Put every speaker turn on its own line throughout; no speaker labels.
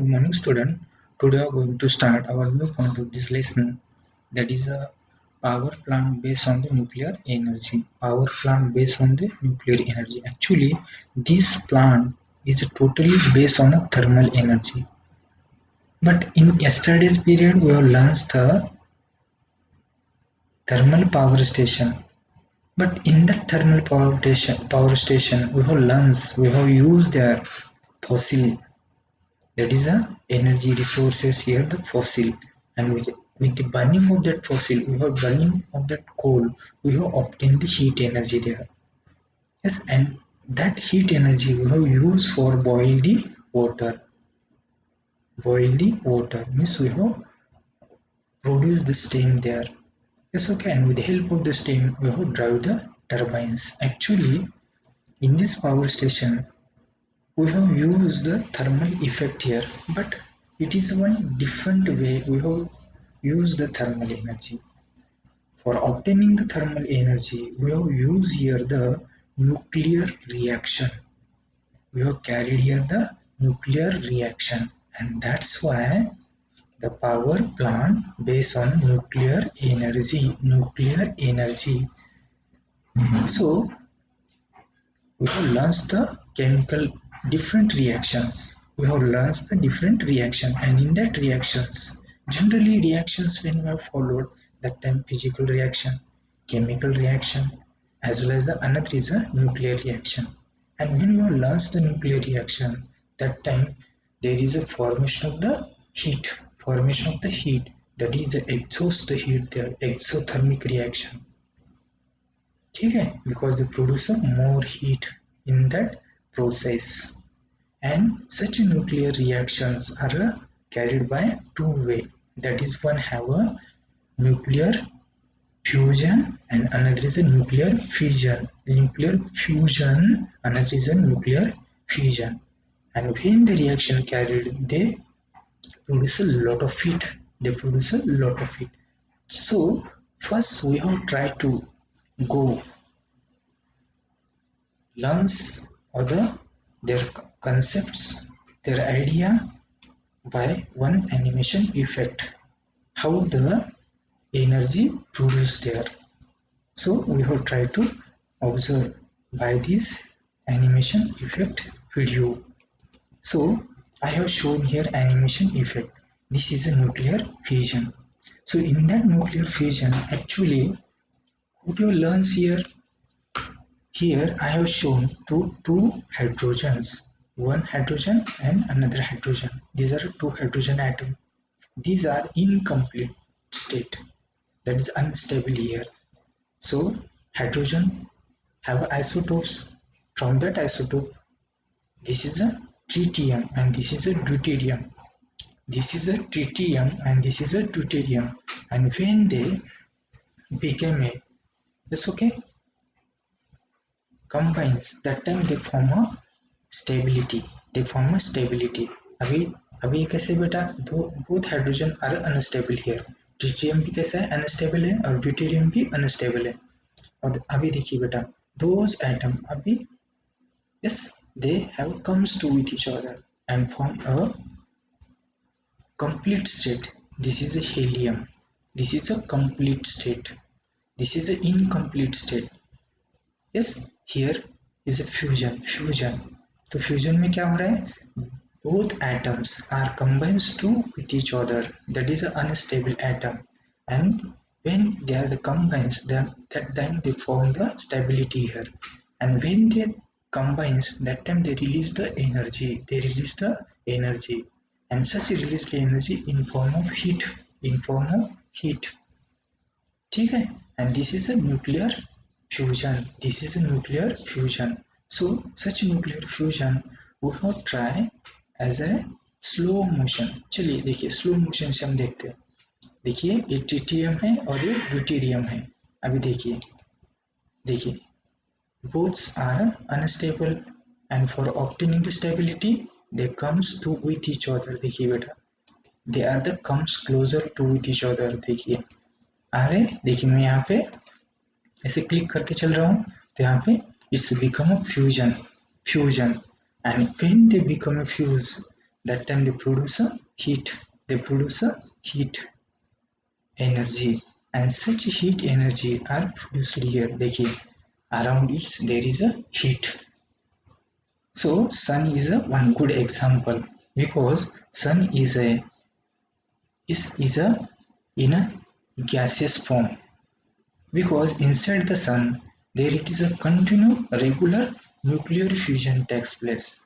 Good morning, student. Today we are going to start our new point of this lesson, that is a power plant based on the nuclear energy. Power plant based on the nuclear energy. Actually, this plant is totally based on a thermal energy. But in yesterday's period, we have learned the thermal power station. But in that thermal power station, we have used their fossil, that is a energy resources here, the fossil, and with the burning of that fossil, we have burning of that coal, we have obtained the heat energy there. Yes, and that heat energy we have used for boil the water means we have produced the steam there. Yes, okay, and with the help of the steam we have drive the turbines. Actually, in this power station we have used the thermal effect here, but it is one different way we have used the thermal energy. For obtaining the thermal energy, we have used here the nuclear reaction. We have carried here the nuclear reaction, and that's why the power plant based on nuclear energy. Nuclear energy. So we have learned the chemical different reactions. We have learned the different reaction, and in that reactions, generally reactions when we have followed, that time physical reaction, chemical reaction, as well as the another is a nuclear reaction. And when we have learned the nuclear reaction, that time there is a formation of the heat, formation of the heat, that is the exhaust heat there, exothermic reaction. ठीक है, because they produce a more heat in that process. And such nuclear reactions are carried by two way, that is one have a nuclear fusion and another is a nuclear fission. Nuclear fusion, another is a nuclear fission, and when the reaction carried, they produce a lot of heat, so first we have tried to go learns their concepts, their idea by one animation effect, how the energy produced there. So we have tried to observe by this animation effect video. So I have shown here animation effect. This is a nuclear fission. So in that nuclear fission, actually, what you learn here, here I have shown two hydrogens, one hydrogen and another hydrogen. These are two hydrogen atoms. These are incomplete state, that is unstable here. So hydrogen have isotopes. From that isotope, this is a tritium and this is a deuterium. This is a tritium and this is a deuterium. And when they became a, yes, okay, combines, that time they form a stability, अभी अभी कैसे बेटा, दो both hydrogen are unstable here, tritium भी कैसा है, unstable है, और ड्यूटेरियम भी अनस्टेबल है. और अभी देखिए बेटा, those atom अभी, yes, they have comes to with each other and form a complete state. This is a helium, this is a complete state, this is an incomplete state. Yes, here is a fusion. तो fusion में क्या हो रहा है, both atoms are combined to with each other, that is an unstable atom, and when they are the combines, then that time they form the stability here, and when they combines, that time they release the energy, and such released energy in form of heat, ठीक है. And this is a nuclear fusion. So such nuclear fusion we have try as a slow motion. चलिए देखिए, slow motion से हम देखते हैं. देखिए ये ट्रिटियम है और ये ड्यूटेरियम है. अभी देखिए both are unstable, and for obtaining the stability they comes to with each other. देखिए बेटा, they are the comes closer to with each other. देखिए आ रहे, देखिए मैं यहाँ पे ऐसे क्लिक करके चल रहा हूँ, तो यहाँ पे it's become a fusion, and when they become a fuse, that time they produce a heat. They produce a heat energy, and such heat energy are produced here. देखिए around it there is a heat. So sun is a one good example, because sun is a in a gaseous form, because inside the sun there it is a continuous regular nuclear fusion takes place.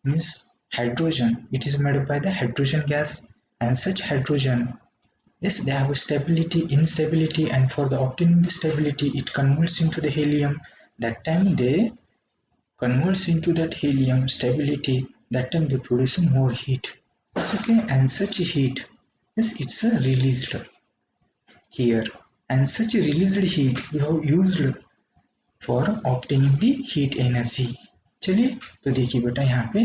Means hydrogen, it is made up by the hydrogen gas, and such hydrogen, yes, they have a stability, instability, and for the obtaining the stability it converts into the helium. That time they converts into that helium stability, that time they produce more heat. Yes, okay, and such heat, yes, it's a released here, and such a released heat we have used for obtaining the heat energy. चलिए तो देखिए बेटा यहाँ पे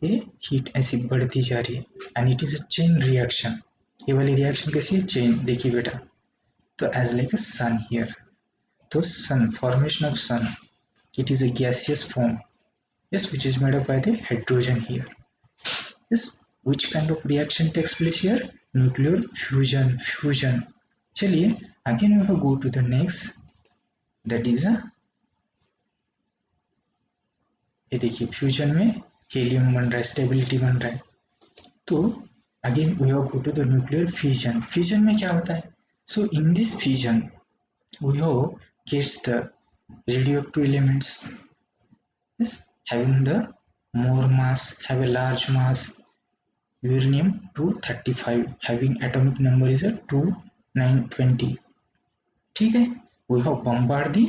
ये heat ऐसी बढ़ती जा रही है, and it is a chain reaction. ये वाली रिएक्शन कैसी है? चेन. देखिए बेटा, तो as like a sun here, तो sun, formation of sun, it is a gaseous form, yes, which is made up by the hydrogen here. Yes, which kind of reaction takes place here? Nuclear fusion. चलिए again we will go to the next, that is a, ये देखिए fusion में helium बन रहा है, stability बन रहा है. तो again we have go to the nuclear fusion. Fusion में क्या होता है? So in this fusion we have gets the radioactive elements, is having the more mass, have a large mass. Uranium 235 having atomic number is a 2920. ठीक है, we have bombard the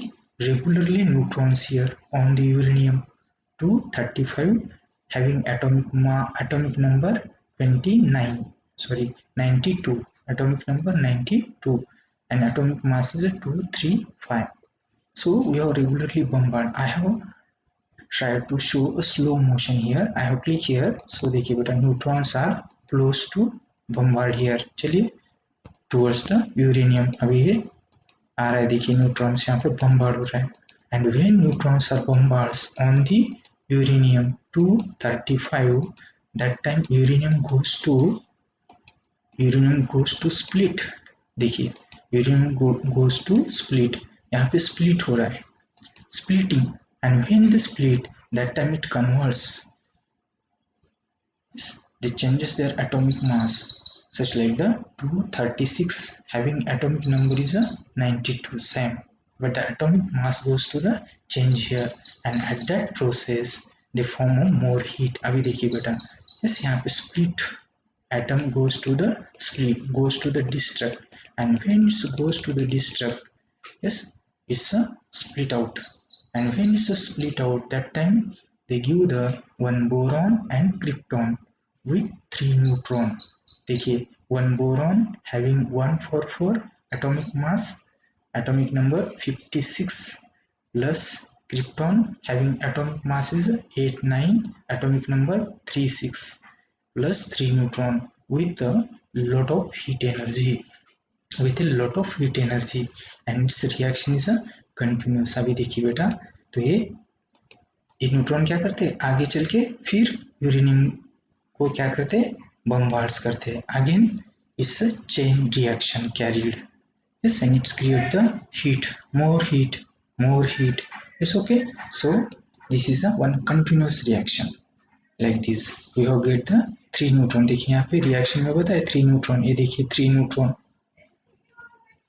regularly neutrons here on the uranium 235 having atomic number 29, sorry 92, atomic number 92, and atomic mass is a 235. So we have regularly bombard. I have tried to show a slow motion here. I have click here. So देखिए बेटा neutrons are close to bombard here. चलिए towards the uranium. अभी ये आ रहा है, देखिए neutrons यहाँ पे बम्बार्ड हो रहा है. And when neutrons are bombards on the uranium 235, that time uranium goes to split. देखिए uranium goes to split, यहाँ पे split हो रहा है, splitting, and when the split, that time it converts, they changes their atomic mass, such like the 236 having atomic number is a 92, same, but the atomic mass goes to the change here, and at that process they form a more heat. अभी देखिए बेटा, yes, यहाँ पे split, atom goes to the split, goes to the destruct, and when it goes to the destruct, yes, it's a split out, and when it's a split out, that time they give the one boron and krypton with 3 neutron. देखिए one boron having 144 atomic mass, atomic number 56, plus krypton having atomic mass is 89, atomic number 36, plus 3 neutron with a lot of heat energy, and its reaction is a continuous. अभी देखिए बेटा, तो ये neutron क्या करते हैं आगे चल के, फिर यूरेनियम को क्या करते हैं, बम्बार्ड्स करते हैं. Again it's a chain reaction carried, yes, and it's create the heat, more heat. It's okay. So this is a one continuous reaction like this. We have get the 3 neutron. देखिए यहाँ पे reaction में बताया 3 neutron, ये देखिए 3 neutron,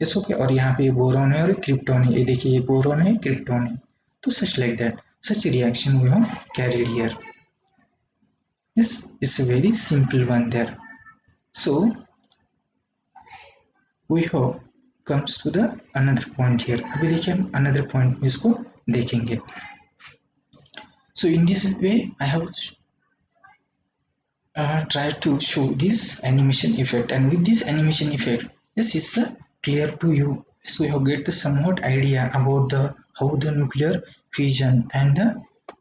yes okay, और यहाँ पे बोरॉन है और क्रिप्टॉन है, ये देखिए ये बोरॉन है, क्रिप्टॉन है. तो such like that, such reaction we have carried here. Yes, it's a very simple one there. So we have comes to the another point here. अभी देखिए हम अनदर पॉइंट में इसको देखेंगे. So in this way I have try to show this animation effect, and with this animation effect, yes, it's clear to you. So you get the somewhat idea about the how the nuclear fission and the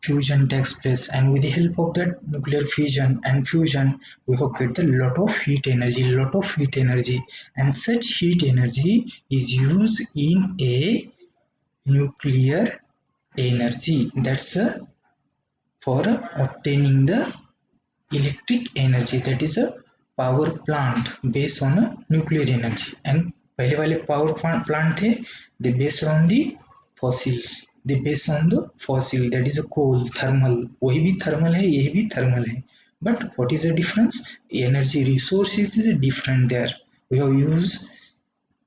fusion takes place, and with the help of that nuclear fission and fusion we have get a lot of heat energy, and such heat energy is used in a nuclear energy, that's for obtaining the electric energy, that is a power plant based on a nuclear energy. And पहले वाले power plant थे, they based on the fossils, they based on the fossil, that is a coal, thermal. वही भी thermal है, यही भी thermal है. But what is the difference? Energy resources is different there. We have used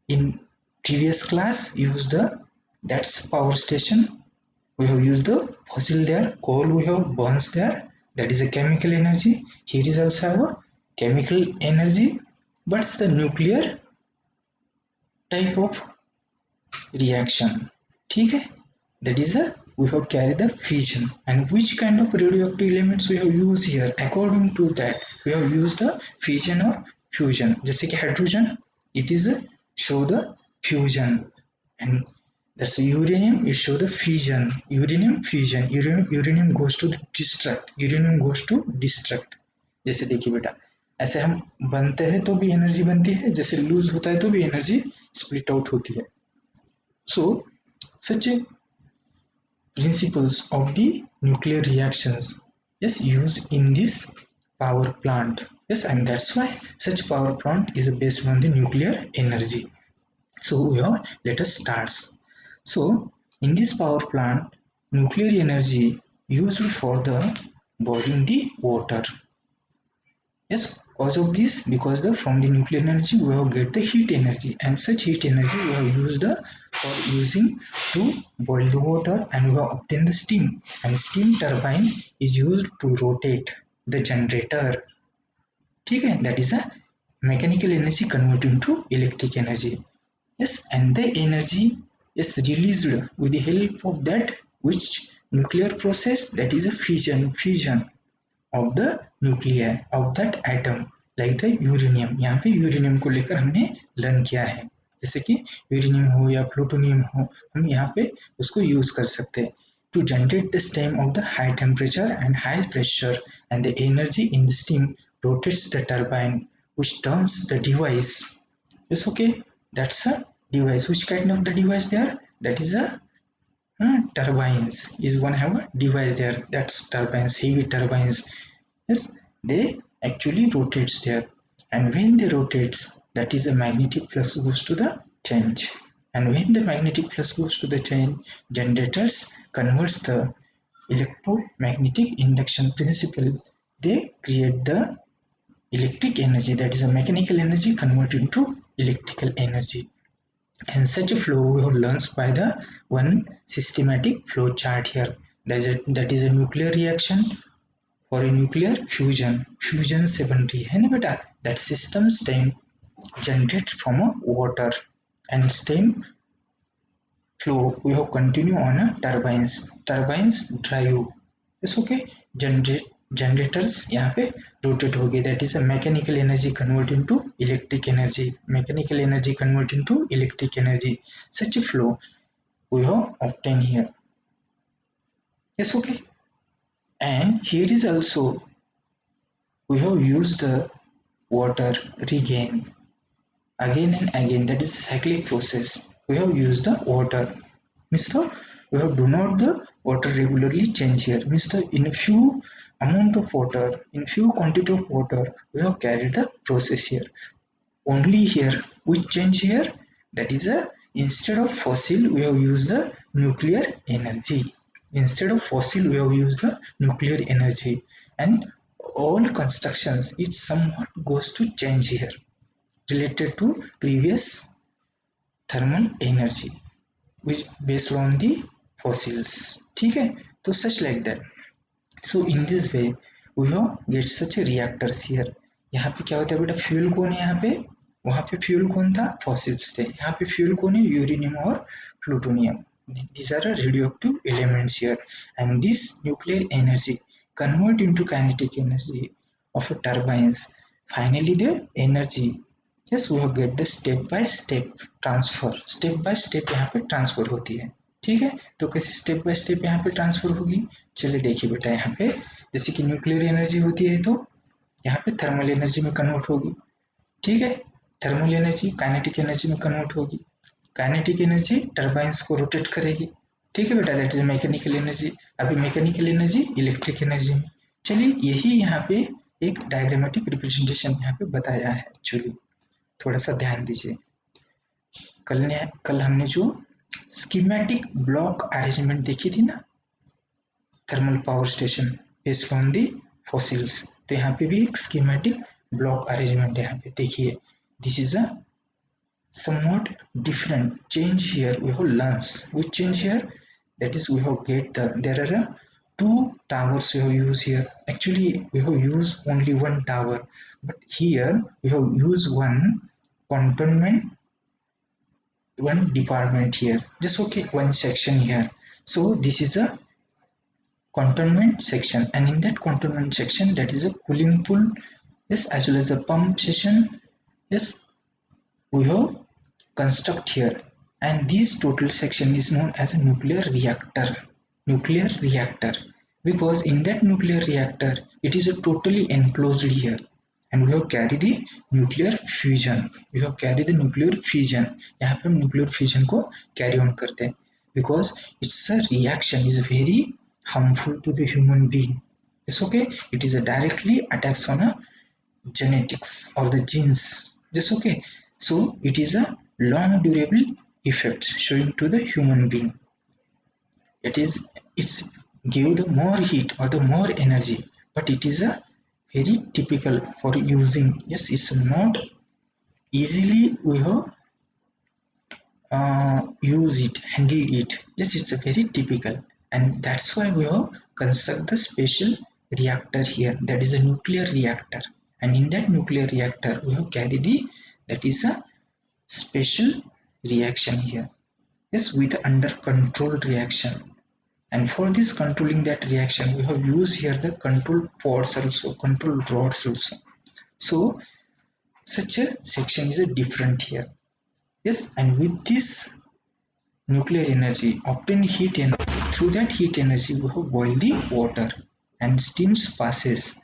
in previous class, use the, that's power station. We have used the fossil there, coal we have burns there, that is a chemical energy. Here is also have a chemical energy, but it's the nuclear type of reaction. ठीक है, that is a, we have carried the fission. And which kind of radioactive elements we have used here? According to that, we have used the fission or fusion. जैसे कि hydrogen, it is a show the fusion, and that's uranium, it show the fission. Uranium fusion, uranium goes to destruct, uranium goes to destruct. जैसे देखिए बेटा, ऐसे हम बनते हैं तो भी एनर्जी बनती है, जैसे लूज होता है तो भी एनर्जी स्प्लिट आउट होती है. So such a principles of the nuclear reactions is used in this power plant. Yes, and that's why such power plant is based on the nuclear energy. So here, let us start. So in this power plant, nuclear energy used for the boiling the water. Yes, cause of this, because the from the nuclear energy we have get the heat energy, and such heat energy we have used for using to boil the water, and we have obtained the steam, and steam turbine is used to rotate the generator. ठीक है, that is a mechanical energy converted into electric energy. Yes, and the energy is released with the help of that which nuclear process, that is a fusion of the nuclei of that atom, like the uranium. यहाँ पे uranium को लेकर हमने learn किया है, जैसे कि uranium हो या प्लूटोनियम हो, हम यहाँ पे उसको यूज कर सकते हैं to generate the steam of the high temperature and high pressure, and the energy in the steam rotates the turbine which turns the device. Yes, okay, that's a device. Which kind of the device there? That is a turbines is one have a device there, that's turbines, heavy turbines. Yes, they actually rotates there, and when they rotates, that is a magnetic flux goes to the change, and when the magnetic flux goes to the change, generators converts the electromagnetic induction principle, they create the electric energy, that is a mechanical energy converted into electrical energy. And such a flow we have learned by the one systematic flow chart here. That is a nuclear reaction for a nuclear fusion. Fusion से बन रही है ना बेटा. That system steam generates from a water, and steam flow we have continue on a turbines. Turbines drive. Yes, okay. Generators यहाँ पे rotate हो गए. That is a mechanical energy convert into electric energy. Mechanical energy convert into electric energy. Such a flow we have obtained here. Yes, okay. And here is also we have used the water regain again and again, that is cyclic process. We have used the water, means the we have do not the water regularly change here, means the in a few amount of water, in few quantity of water we have carried the process here. Only here we change here, that is a, instead of fossil we have used the nuclear energy. Instead of fossil we have used the nuclear energy, and all constructions it somewhat goes to change here related to previous thermal energy which based on the fossils. ठीक है, तो such like that. So in this way we have get such a reactors here. यहाँ पे क्या होता है बेटा, fuel कौन है यहाँ पे, वहाँ पे फ्यूल कौन था, फॉसिल्स थे, यहाँ पे फ्यूल कौन है, यूरेनियम और plutonium. These are radioactive elements here, and this nuclear energy convert into kinetic energy of a turbines. Finally the energy, yes, we have get the step by step transfer. Step by step यहाँ पे transfer होती है. ठीक है, तो कैसे step by step यहाँ पे ट्रांसफर होगी, चलिए देखिए बेटा. यहाँ पे जैसे कि न्यूक्लियर एनर्जी होती है तो यहाँ पे थर्मल एनर्जी में कन्वर्ट होगी. ठीक है, थर्मल एनर्जी काइनेटिक एनर्जी में कन्वर्ट होगी. काइनेटिक एनर्जी टर्बाइंस को रोटेट करेगी. ठीक है बेटा, दैट इज मैकेनिकल एनर्जी. अभी मैकेनिकल एनर्जी इलेक्ट्रिक एनर्जी में. चलिए यही यहाँ पे एक डायग्रामेटिक रिप्रेजेंटेशन यहाँ पे बताया है एक्चुअली, थोड़ा सा ध्यान दीजिए। कल हमने जो स्कीमेटिक ब्लॉक अरेंजमेंट देखी थी ना, thermal power station based on the fossils, तो यहाँ पे भी एक स्कीमेटिक ब्लॉक अरेंजमेंट यहाँ पे देखिए। This is a somewhat different change here. We have lands, which change here, that is we have get there are two towers we have used here. Actually we have used only one tower, but here we have used one cantonment, one department here, just okay, one section here. So this is a cantonment section, and in that cantonment section, that is a cooling pool, yes, as well as a pump station, yes, we have construct here. And this total section is known as a nuclear reactor, because in that nuclear reactor it is a totally enclosed here, and we have carry the nuclear fusion, यहाँ पे हम nuclear fusion को carry on करते हैं, because it's a reaction is very harmful to the human being. It's okay, it is a directly attacks on a genetics or the genes, just okay. So it is a long durable effect showing to the human being. It's give the more heat or the more energy, but it is a very typical for using. Yes, it's not easily we have use it, handle it. Yes, it's a very typical, and that's why we have construct the special reactor here, that is a nuclear reactor. And in that nuclear reactor we have carry the, that is a special reaction here, yes, with under controlled reaction. And for this controlling that reaction we have used here the control pods also, control rods also. So such a section is a different here. Yes, and with this nuclear energy obtain heat energy, through that heat energy we have boil the water, and steams passes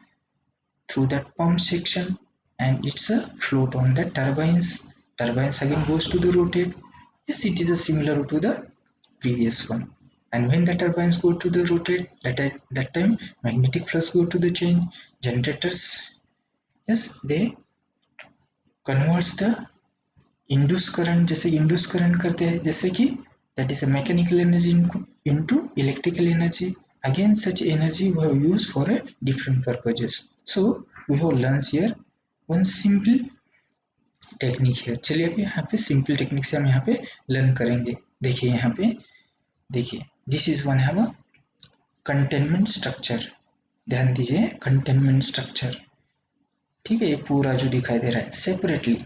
through that pump section, and it's a float on the turbines again goes to the rotate. Yes, it is a similar to the previous one. And when the turbines go to the rotate, that time magnetic flux go to the change generators, yes, they converts the induce current, जैसे induce current करते हैं, जैसे कि that is a mechanical energy into electrical energy. Again such energy we have used for a different purposes. So we have learned here one simple technique है। चलिए अभी यहाँ पे सिंपल टेक्निक से हम यहाँ पे लर्न करेंगे। देखिए यहाँ पे, देखिए this is one have a containment structure, ध्यान दीजिए कंटेनमेंट स्ट्रक्चर, ठीक है, ये पूरा जो दिखाई दे रहा है separately,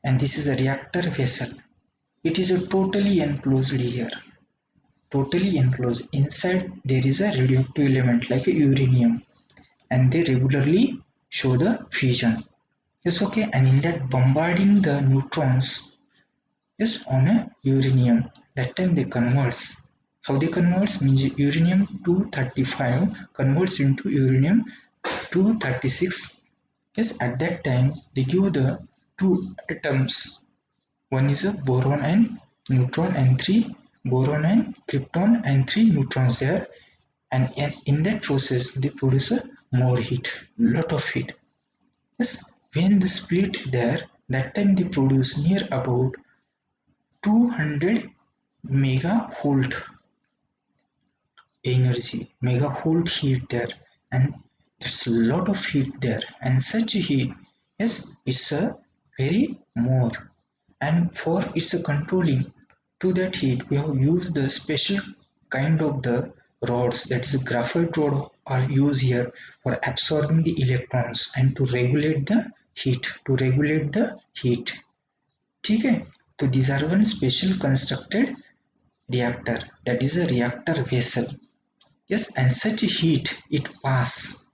and this is a reactor vessel, it is a totally enclosed here, totally enclosed. Inside there is a radioactive element like a uranium, and they regularly show the fusion. Yes, okay, and in that bombarding the neutrons, yes, on a uranium, that time they converts. How they converts means uranium 235 converts into uranium 236. Yes, at that time they give the two atoms. One is a boron and neutron, and three boron and krypton and three neutrons there. And in that process, they produce a more heat, lot of heat. Yes, when they split there, that time they produce near about 200 megavolt energy, megavolt heat there, and that's a lot of heat there. And such heat, yes, it's a very more. And for its controlling to that heat we have used the special kind of the rods, that is a graphite rod are used here for absorbing the electrons and to regulate the heat, ठीक है। तो these are one special constructed reactor, that is a reactor vessel. Yes, and such heat it pass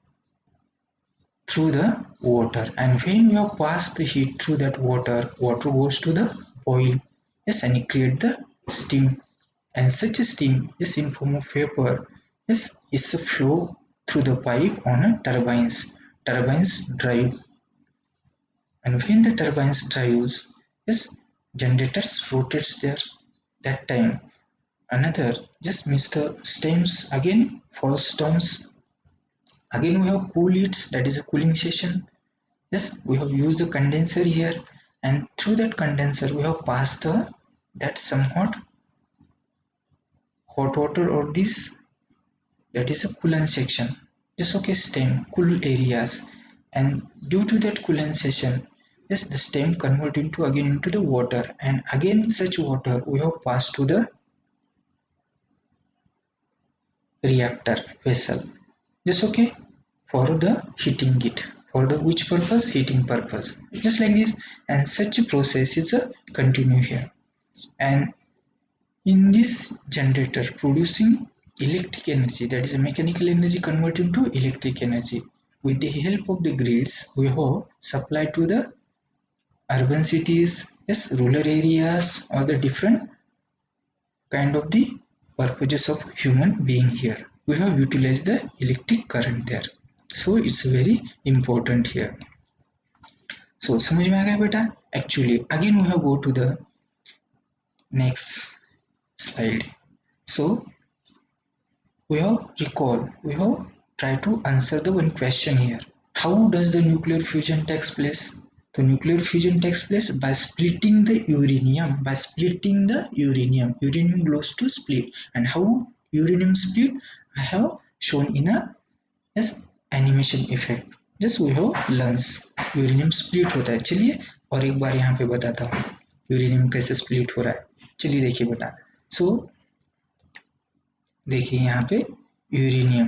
through the water, and when you have passed the heat through that water goes to the boil. Yes, and it create the steam, and such a steam is in form of vapor. Yes, is a flow through the pipe on a turbines drive, and when the turbines drives, yes, generators rotates there. That time another just Mr. Stems again falls down Again we have cool it, that is a cooling session. Yes, we have used the condenser here, and through that condenser we have passed the that somewhat hot water or this, that is a coolant section. Just okay, stem cool areas, and due to that coolant section, yes, the stem convert into again into the water, and again such water we have passed to the reactor vessel. Just okay, for the heating it, for the which purpose, heating purpose, just like this. And such a process is a continue here. And in this generator producing electric energy, that is a mechanical energy converted into electric energy, with the help of the grids we have supplied to the urban cities, yes, rural areas, or the different kind of the purposes of human being here. We have utilized the electric current there. So it's very important here. So समझ में आ गया बेटा? Actually, again we have go to the next slide. So we have recall, we have try to answer the one question here. How does the nuclear fusion takes place? The nuclear fusion takes place by splitting the uranium. By splitting the uranium, uranium goes to split. And how uranium split? I have shown in a yes animation effect. Just we have learns uranium split होता है. चलिए और एक बार यहाँ पे बताता हूँ uranium कैसे स्प्लिट हो रहा है. चलिए देखिए बेटा. सो देखिए यहाँ पे यूरेनियम,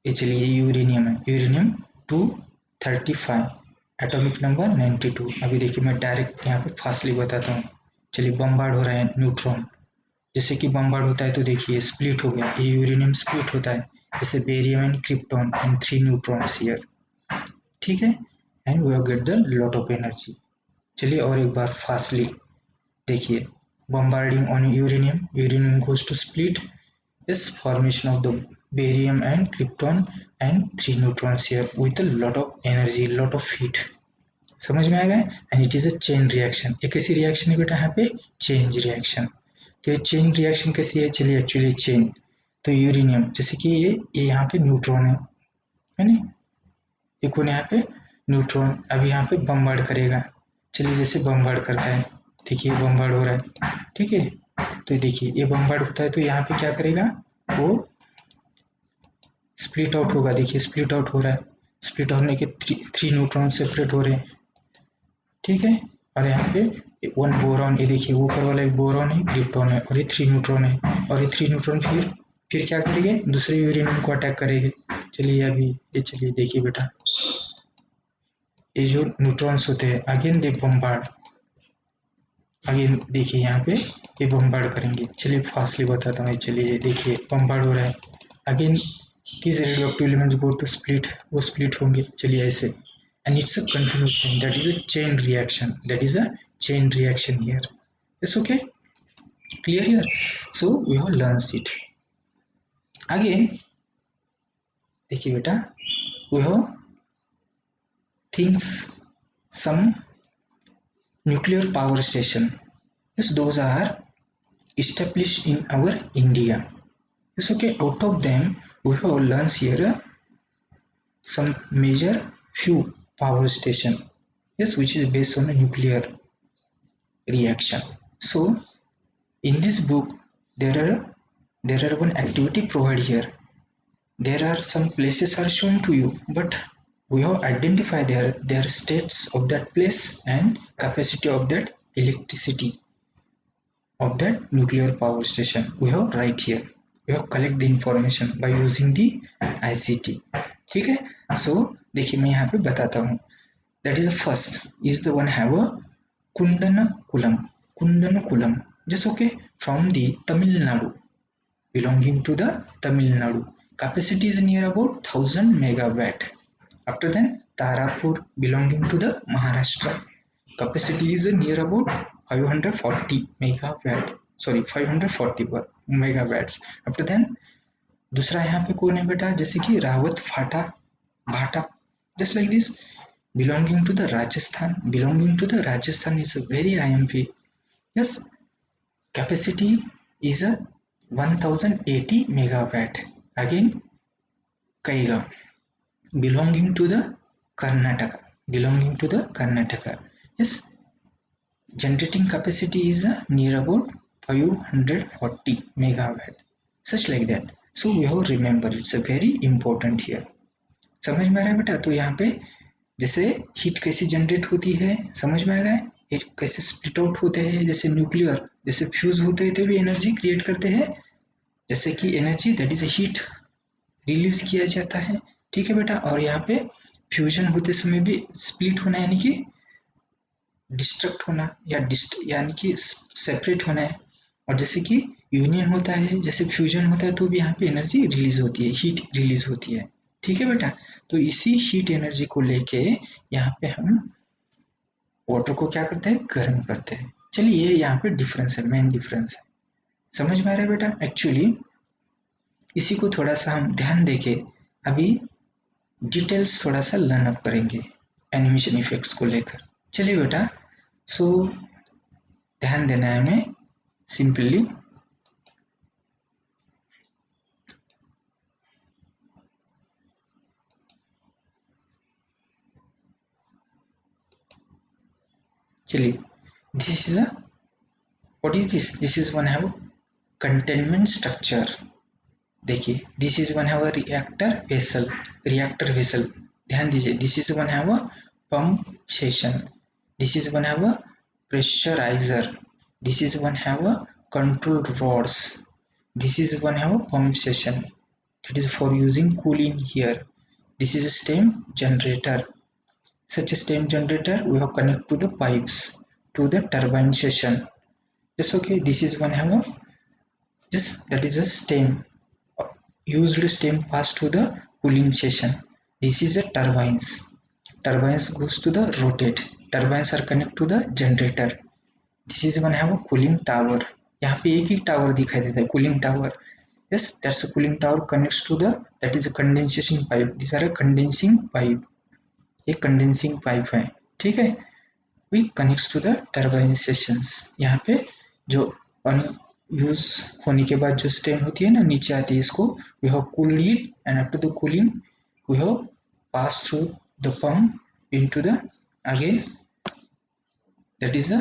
ये चलिए यूरेनियम है, यूरेनियम 235, एटॉमिक नंबर 92. अभी देखिए मैं डायरेक्ट यहाँ पे फास्टली बताता हूँ. चलिए बम्बार्ड हो रहा है न्यूट्रॉन. जैसे कि बम्बार्ड होता है तो देखिए स्प्लिट हो गया, ये यूरेनियम स्प्लिट होता है. जैसे barium and krypton and 3 neutrons here. ठीक है, and we have get the lot of energy. चलिए और एक बार फास्टली देखिए. bombarding on uranium, uranium goes to split, is formation of the barium and krypton and 3 neutrons here with a lot of energy, lot of heat. समझ में आ गया. And it is a chain reaction. एक ऐसी reaction है बेटा यहाँ पे chain reaction. तो ये चेन रिएक्शन कैसी है? चलिए एक्चुअली चेन, तो यूरेनियम जैसे कि ये यहाँ पे न्यूट्रॉन है नहीं, ये कौन यहाँ पे न्यूट्रॉन. अब यहाँ पे बम्बार्ड करेगा. चलिए जैसे बम्बार्ड करता है, देखिए बम्बार्ड हो रहा है. ठीक है, तो देखिए ये बम्बार्ड होता है तो यहाँ पे क्या करेगा, वो स्प्लिट आउट होगा. देखिए स्प्लिट आउट हो रहा है, स्प्लिट होने के थ्री न्यूट्रॉन सेपरेट हो रहे हैं. ठीक है, और यहाँ पे वन बोरॉन, ये देखिए ऊपर वाला एक बोरॉन है, क्रिप्टॉन है, और ये 3 न्यूट्रॉन है. और ये 3 न्यूट्रॉन फिर क्या करेंगे, दूसरे यूरेनियम को अटैक करेंगे. चलिए अभी ये चलिए देखिए बेटा, ये जो न्यूट्रॉन्स होते हैं अगेन दे बम्बार्ड, अगेन देखिए यहाँ पे ये बम्बार्ड करेंगे. चलिए फास्टली बताता हूँ. चलिए देखिए बम्बार्ड हो रहा है, again these radioactive elements go to split, वो split होंगे. चलिए ऐसे, and it's a continuous thing, that is a chain reaction, that is a chain reaction here. It's okay, clear here. So we have learned it. Again देखिए बेटा, we have things, some nuclear power station, yes, those are established in our India. Yes, okay, out of them we have learned here some major few power station, yes, which is based on a nuclear reaction. So in this book there are one activity provided here. There are some places are shown to you, but we have identified their states of that place and capacity of that electricity of that nuclear power station. We have right here, we have collect the information by using the ICT. ठीक है, so देखिए मैं यहाँ पे बताता हूँ. That is the first is the one have a Kundanakulam. Kundanakulam. Just okay, from the Tamil Nadu, belonging to the Tamil Nadu. Capacity is near about 1000 megawatt. After then Tarapur, belonging to the Maharashtra. Capacity is near about 540 megawatt. Sorry, 540 megawatts. After then दूसरा यहाँ पे कौन है बेटा, जैसे कि रावत फाटा भाटा, just like this, belonging to the Rajasthan. Belonging to the Rajasthan is a very IMP. Yes, capacity is a 1080 megawatt. Again Kaiga, belonging to the Karnataka, belonging to the Karnataka. Yes, generating capacity is near about 540 megawatt, such like that. So we have remember it's a very important here. समझ में आ रहा है बेटा? तो यहाँ पे जैसे heat कैसे जनरेट होती है समझ में आ रहा है, हीट कैसे स्प्लिट आउट होते हैं, जैसे न्यूक्लियर जैसे फ्यूज होते हैं तो भी एनर्जी क्रिएट करते हैं, जैसे कि energy that is heat release किया जाता है। ठीक है बेटा, और यहाँ पे फ्यूजन होते समय भी स्प्लिट होना यानी कि डिस्ट्रक्ट होना या यानी कि सेपरेट होना है, और जैसे कि यूनियन होता है जैसे फ्यूजन होता है तो भी यहाँ पे एनर्जी रिलीज होती है, हीट रिलीज होती है। ठीक है बेटा, तो इसी हीट एनर्जी को लेके यहाँ पे हम वाटर को क्या करते हैं, गर्म करते हैं। चलिए ये यहाँ पे डिफरेंस है, मेन डिफरेंस है। समझ में आ रहा है बेटा? एक्चुअली इसी को थोड़ा सा हम ध्यान देके अभी डिटेल्स थोड़ा सा लर्न अप करेंगे एनिमेशन इफेक्ट्स को लेकर। चलिए बेटा, सो ध्यान देना है हमें सिंपली। चलिए, this is a what is this, this is one have containment structure. देखिए this is one have a reactor vessel, ध्यान दीजिए। This is one have a pump session, this is one have a pressurizer, this is one have a control rods, this is one have a pump station, that is for using cooling here. This is a steam generator, such a steam generator we have connect to the pipes to the turbine station. Yes, okay, this is one have a just that is a steam used steam pass to the cooling station. This is a turbines goes to the rotate, turbines are connect to the generator. This is one have a cooling tower, यहाँ पे एक ही tower दिखाई देता है cooling tower. Yes, that's a cooling tower connects to the that is a condensation pipe, this are a condensing pipe, ये condensing pipe है। ठीक है, we connects to the turbine sessions, यहाँ पे जो यूज होने के बाद जो स्टेम होती है ना नीचे आती है, इसको we have cooled it and after the cooling we have pass through the pump into the again that is a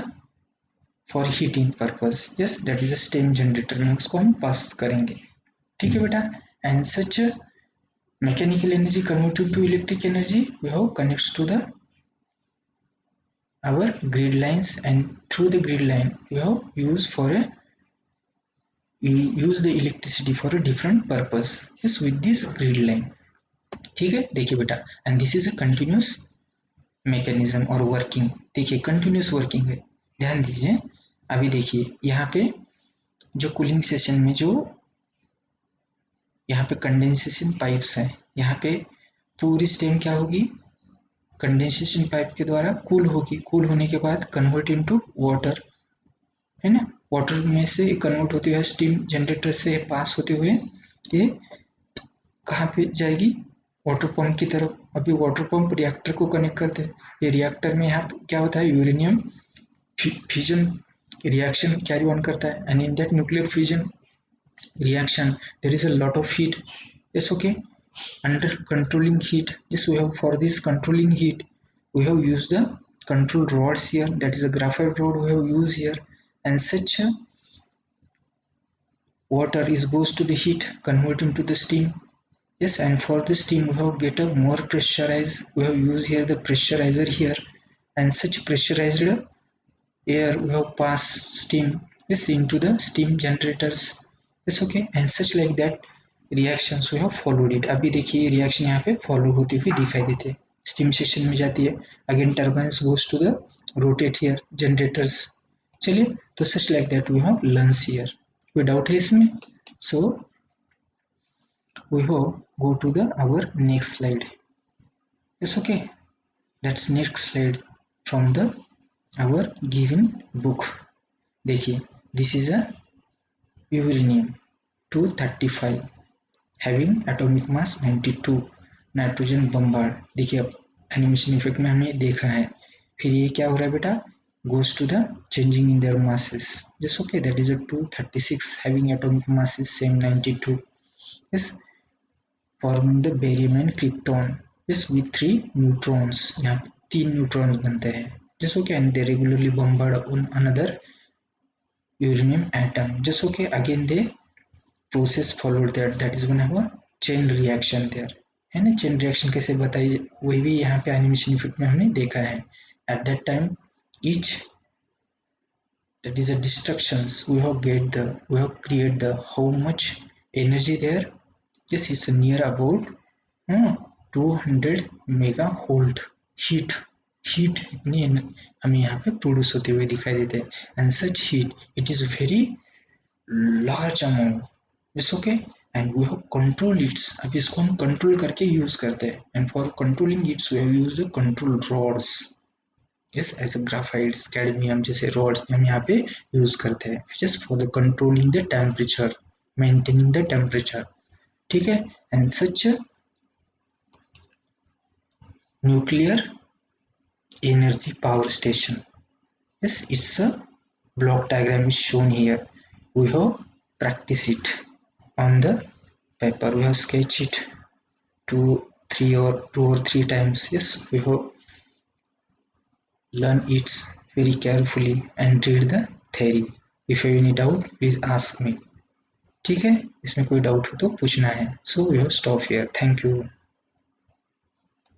for heating purpose. Yes, that is a steam generator में उसको हम पास करेंगे। ठीक है बेटा, and such mechanical energy converted to electric energy we have connects to the our grid lines, and through the grid line we have use the electricity for a different purpose. Yes, with this grid line। ठीक है, देखिए बेटा, and this is a continuous mechanism और working. देखिए continuous working है, ध्यान दीजिए। अभी देखिए यहाँ पे जो कूलिंग सेशन में जो यहाँ पे कंडेंसेशन पाइप्स हैं, यहाँ पे पूरी स्टेम क्या होगी, कंडेंसेशन पाइप के द्वारा कूल होगी, कूल होने के बाद कन्वर्ट इनटू वाटर, है ना, वाटर में से कन्वर्ट होते हुए स्टीम जनरेटर से पास होते हुए ये कहाँ पे जाएगी, वाटर पंप की तरफ। अभी वाटर पंप रिएक्टर को कनेक्ट करते हैं, ये रिएक्टर में यहाँ क्या होता है, uranium fusion reaction carry on करता है, and in that nuclear fusion reaction there is a lot of heat। Yes, okay, under controlling heat, yes, we have for this controlling heat we have used the control rods here, that is a graphite rod we have used here, and such water is goes to the heat convert into the steam। Yes, and for the steam we have get a more pressurized, we have used here the pressurizer here, and such pressurized air we have pass steam, yes, into the steam generators। yes, okay, and such like that reactions we have followed it। अभी देखिए reaction यहाँ पे follow होती हुई दिखाई देती है, steam session में जाती है, again turbines goes to the rotate here generators. चलिए, तो such like that we have learns here, कोई डाउट है इसमें? So we have go to the our next slide. yes, okay, that's next slide from the our given book। देखिए this is a uranium 235 having atomic mass 92 nitrogen bombard. देखिए अब animation effect में हमने देखा है, फिर ये क्या हो रहा है बेटा, goes to the changing in their masses। just okay, that is a 236 having atomic masses same 92। yes, forming the barium and krypton. Yes, with three neutrons. यहाँ पे तीन न्यूट्रॉन्स बनते हैं. Just okay, and they regularly bombard on another uranium atom. Just okay, again they process followed that. That is gonna have a chain reaction there. है ना, chain reaction कैसे बताई, वही भी यहाँ पे एनिमेशन इफेक्ट में हमने देखा है. At that time, each, that is a destructions, we have create the how much energy there. This is near about 200 mega volt heat. Heat इतनी हमें यहाँ पे प्रोड्यूस होते हुए दिखाई देते हैं. And such heat it is very large amount. It's okay, and we have control its. अब इसको हम कंट्रोल करके यूज करते हैं. And for controlling its we have use the control rods. Yes, as a graphites cadmium जैसे rod हम यहाँ पे यूज करते हैं just for the controlling the temperature, maintaining the temperature. ठीक है. And such nuclear energy power station. Yes, it's a block diagram is shown here. We have practiced it on the paper. We have sketched it two or three times. Yes, we have learned it very carefully and read the theory. If you have any doubt, please ask me. ठीक है, इसमें कोई doubt हो तो पूछना है. So we have stop here. Thank you.